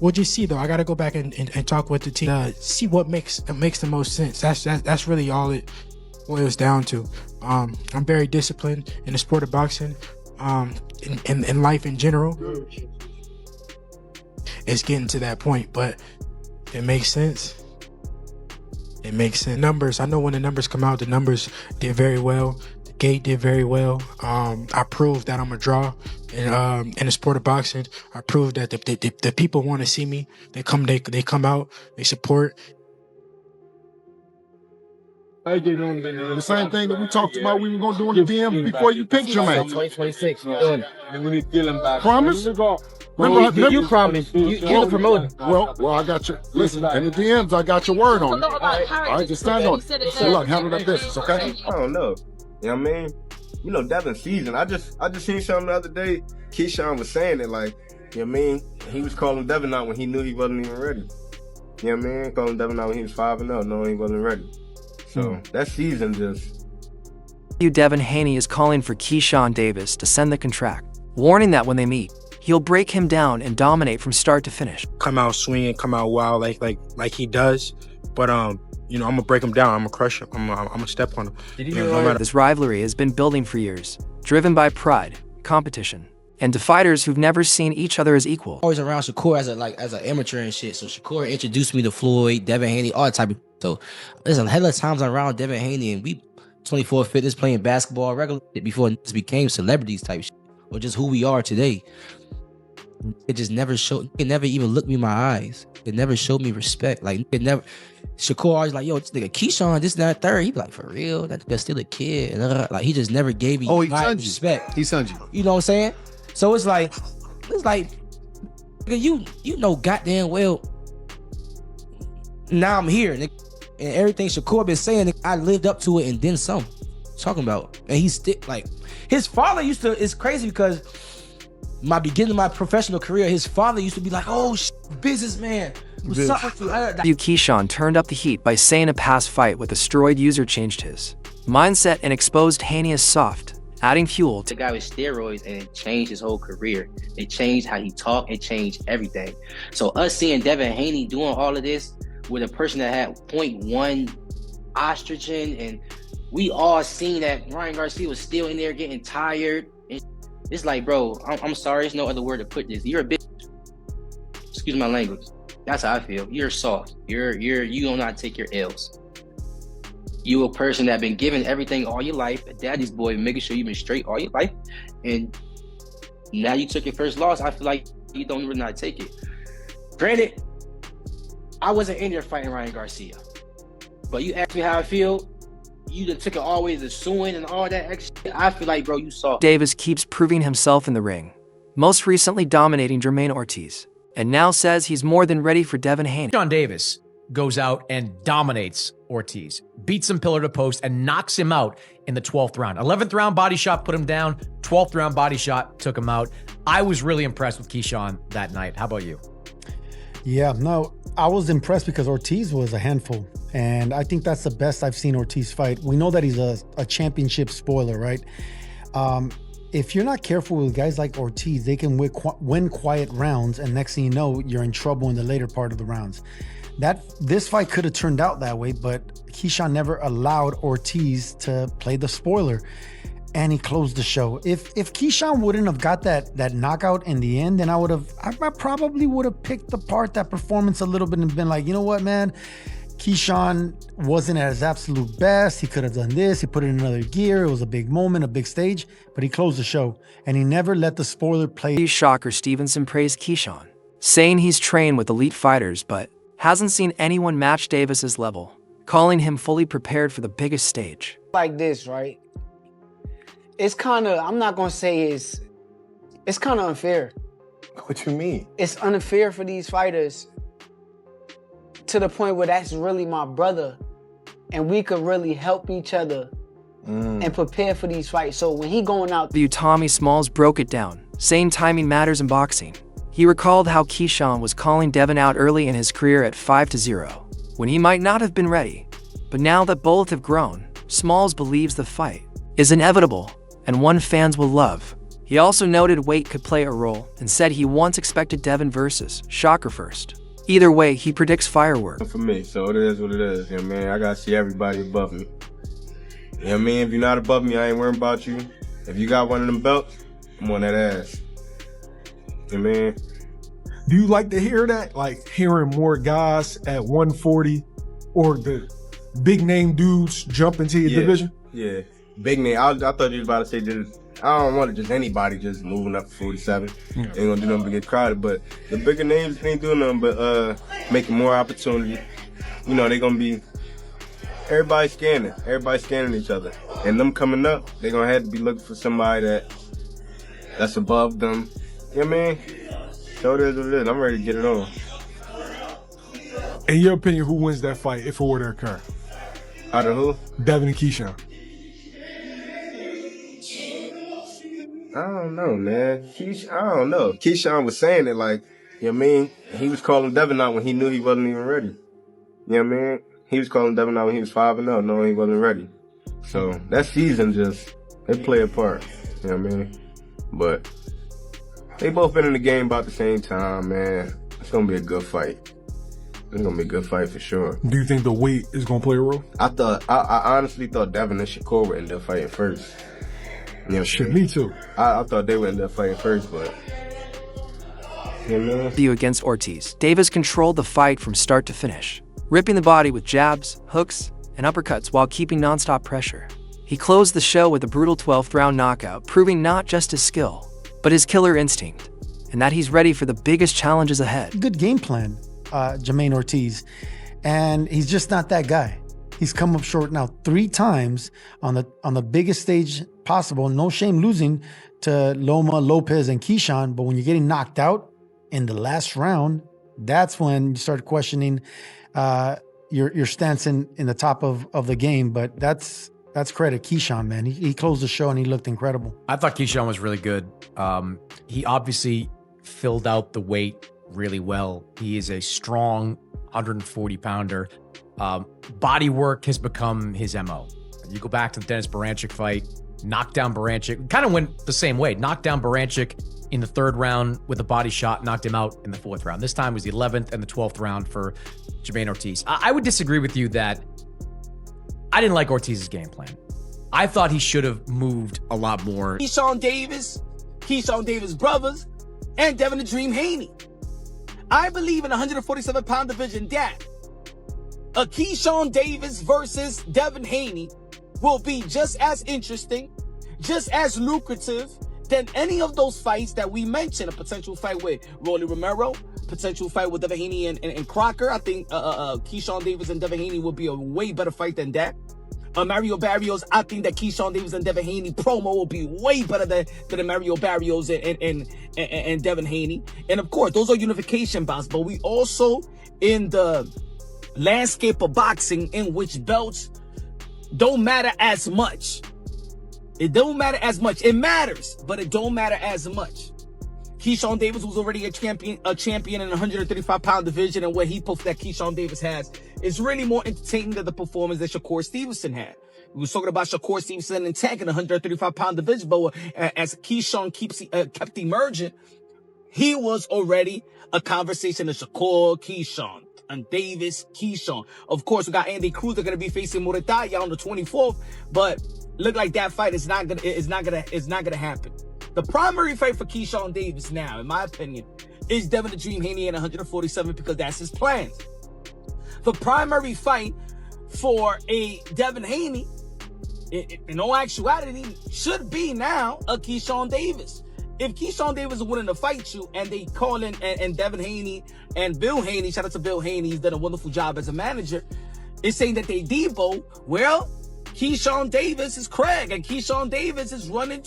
we'll just see though. I gotta go back and talk with the team, see what makes the most sense. That's really all it boils down to. I'm very disciplined in the sport of boxing, in life in general. It's getting to that point, but it makes sense. It makes sense. Numbers, I know when the numbers come out, the numbers did very well. The gate did very well. I proved that I'm a draw in the sport of boxing. I proved that the people want to see me. They come out, they support. The same thing that we talked about we were going to do in the DM before you picked your man. 2026, you're doing it. Promise? Remember, you promised. You're the promoter. Well, I got you. Listen, in the DMs, I got your word on it. All right, just stand on it. So look, handle that business, okay? I don't know. You know what I mean? You know, Devin's season. I just seen something the other day. Keyshawn was saying it like, you know what I mean? He was calling Devin out when he knew he wasn't even ready. You know what I mean? Calling Devin out when he was 5-0, knowing he wasn't ready. So that season just... Devin Haney is calling for Keyshawn Davis to send the contract, warning that when they meet, he'll break him down and dominate from start to finish. Come out swinging, come out wild like he does, but you know, I'm gonna break him down. I'm gonna crush him. I'm gonna step on him. This rivalry has been building for years, driven by pride, competition, and to fighters who've never seen each other as equal. Always around Shakur as an amateur and shit. So Shakur introduced me to Floyd, Devin Haney, all that type of. So there's a hell of times I'm around Devin Haney and we 24 fitness playing basketball regular before it became celebrities type shit or just who we are today. It just never showed. It never even looked me in my eyes. It never showed me respect. Like it never. Shakur always like, yo, this nigga Keyshawn, this and that third. He be like, for real? That nigga's still a kid. And like he just never gave me respect. He sunned you. You know what I'm saying? So it's like, nigga, you know goddamn well. Now I'm here, nigga, and everything Shakur been saying, nigga, I lived up to it and then some. Talking about, and he's still like, his father used to. It's crazy because my beginning of my professional career, his father used to be like, "Oh, businessman, what's up with you?" Keyshawn turned up the heat by saying a past fight with a steroid user changed his mindset and exposed Haney as soft, adding fuel to the guy with steroids, and it changed his whole career. It changed how he talked. It changed everything. So us seeing Devin Haney doing all of this with a person that had 0.1 estrogen, and we all seen that Ryan Garcia was still in there getting tired. It's like, bro, I'm sorry, there's no other word to put this. You're a bitch. Excuse my language. That's how I feel. You're soft. You don't know how to take your L's. You a person that been given everything all your life, a daddy's boy, making sure you've been straight all your life, and now you took your first loss. I feel like you don't even know how to take it. Granted, I wasn't in there fighting Ryan Garcia, but you asked me how I feel. You done took it always to suing and all that extra shit. I feel like, bro, you saw. Davis keeps proving himself in the ring, most recently dominating Jermaine Ortiz, and now says he's more than ready for Devin Haney. Keyshawn Davis goes out and dominates Ortiz, beats him pillar to post, and knocks him out in the 12th round. 11th round body shot put him down. 12th round body shot took him out. I was really impressed with Keyshawn that night. How about you? Yeah, no, I was impressed because Ortiz was a handful. And I think that's the best I've seen Ortiz fight. We know that he's a championship spoiler, right? If you're not careful with guys like Ortiz, they can win quiet rounds, and next thing you know, you're in trouble in the later part of the rounds. This fight could have turned out that way, but Keyshawn never allowed Ortiz to play the spoiler, and he closed the show. If Keyshawn wouldn't have got that knockout in the end, then I probably would have picked apart that performance a little bit and been like, you know what, man? Keyshawn wasn't at his absolute best. He could have done this. He put it in another gear. It was a big moment, a big stage, but he closed the show, and he never let the spoiler play. Shocker Stevenson praised Keyshawn, saying he's trained with elite fighters, but hasn't seen anyone match Davis's level, calling him fully prepared for the biggest stage. Like this, right? It's kind of, I'm not going to say it's kind of unfair. What you mean? It's unfair for these fighters to the point where that's really my brother, and we could really help each other and prepare for these fights. So when he going out... Tommy Smalls broke it down, saying timing matters in boxing. He recalled how Keyshawn was calling Devin out early in his career at 5-0, when he might not have been ready. But now that both have grown, Smalls believes the fight is inevitable and one fans will love. He also noted weight could play a role and said he once expected Devin versus Shocker first. Either way, he predicts fireworks. For me, so it is what it is. You know what I mean? I gotta see everybody above me. You know what I mean? If you're not above me, I ain't worrying about you. If you got one of them belts, I'm on that ass. You know what I mean? Do you like to hear that? Like hearing more guys at 140 or the big name dudes jump into your division? Yeah, big name. I thought you was about to say just, I don't want it just anybody just moving up to 47. Ain't gonna do nothing but get crowded. But the bigger names ain't doing nothing but making more opportunity. You know, they gonna be, everybody scanning each other. And them coming up, they gonna have to be looking for somebody that's above them. You know what I mean? So it is what it is. I'm ready to get it on. In your opinion, who wins that fight if it were to occur? Out of who? Devin and Keyshawn. I don't know, man. I don't know. Keyshawn was saying it like, you know what I mean? He was calling Devin out when he knew he wasn't even ready. You know what I mean? He was calling Devin out when he was 5-0, knowing he wasn't ready. So that season they play a part. You know what I mean? But they both been in the game about the same time, man. It's gonna be a good fight. It's gonna be a good fight for sure. Do you think the weight is gonna play a role? I honestly thought Devin and Shakur would end up fighting first. You know, shit, me too. I thought they would end up fighting first, but you know. Against Ortiz, Davis controlled the fight from start to finish, ripping the body with jabs, hooks, and uppercuts while keeping nonstop pressure. He closed the show with a brutal 12th round knockout, proving not just his skill, but his killer instinct, and that he's ready for the biggest challenges ahead. Good game plan, Jermaine Ortiz, and he's just not that guy. He's come up short now 3 times on the biggest stage possible. No shame losing to Loma, Lopez, and Keyshawn, but when you're getting knocked out in the last round, that's when you start questioning your stance in the top of the game. But that's credit Keyshawn, man. He closed the show and he looked incredible. I thought Keyshawn was really good. He obviously filled out the weight really well. He is a strong 140-pounder. Body work has become his MO. You go back to the Dennis Baranchik fight, knocked down Baranchik, kind of went the same way. Knocked down Baranchik in the 3rd round with a body shot, knocked him out in the 4th round. This time was the 11th and the 12th round for Jermaine Ortiz. I would disagree with you that I didn't like Ortiz's game plan. I thought he should have moved a lot more. Keyshawn Davis brothers, and Devin the Dream Haney. I believe in the 147-pound division that a Keyshawn Davis versus Devin Haney will be just as interesting, just as lucrative than any of those fights that we mentioned. A potential fight with Rolly Romero, potential fight with Devin Haney and Crocker. I think Keyshawn Davis and Devin Haney will be a way better fight than that. Mario Barrios, I think that Keyshawn Davis and Devin Haney promo will be way better than the Mario Barrios and Devin Haney. And of course, those are unification bouts, but we also in the landscape of boxing in which belts don't matter as much. It don't matter as much. It matters, but it don't matter as much. Keyshawn Davis was already a champion in the 135-pound division, and what that Keyshawn Davis has is really more entertaining than the performance that Shakur Stevenson had. We were talking about Shakur Stevenson and Tank in the 135-pound division, but as Keyshawn kept emerging, he was already a conversation of Shakur, Keyshawn, and Davis, Keyshawn. Of course, we got Andy Cruz. They're going to be facing Murataya on the 24th, but look like that fight is not gonna happen. The primary fight for Keyshawn Davis now, in my opinion, is Devin the Dream Haney in 147 because that's his plan. The primary fight for a Devin Haney, in all actuality, should be now a Keyshawn Davis. If Keyshawn Davis is willing to fight you and they call in and Devin Haney and Bill Haney, shout out to Bill Haney, he's done a wonderful job as a manager, is saying that they Debo, well, Keyshawn Davis is Craig and Keyshawn Davis is running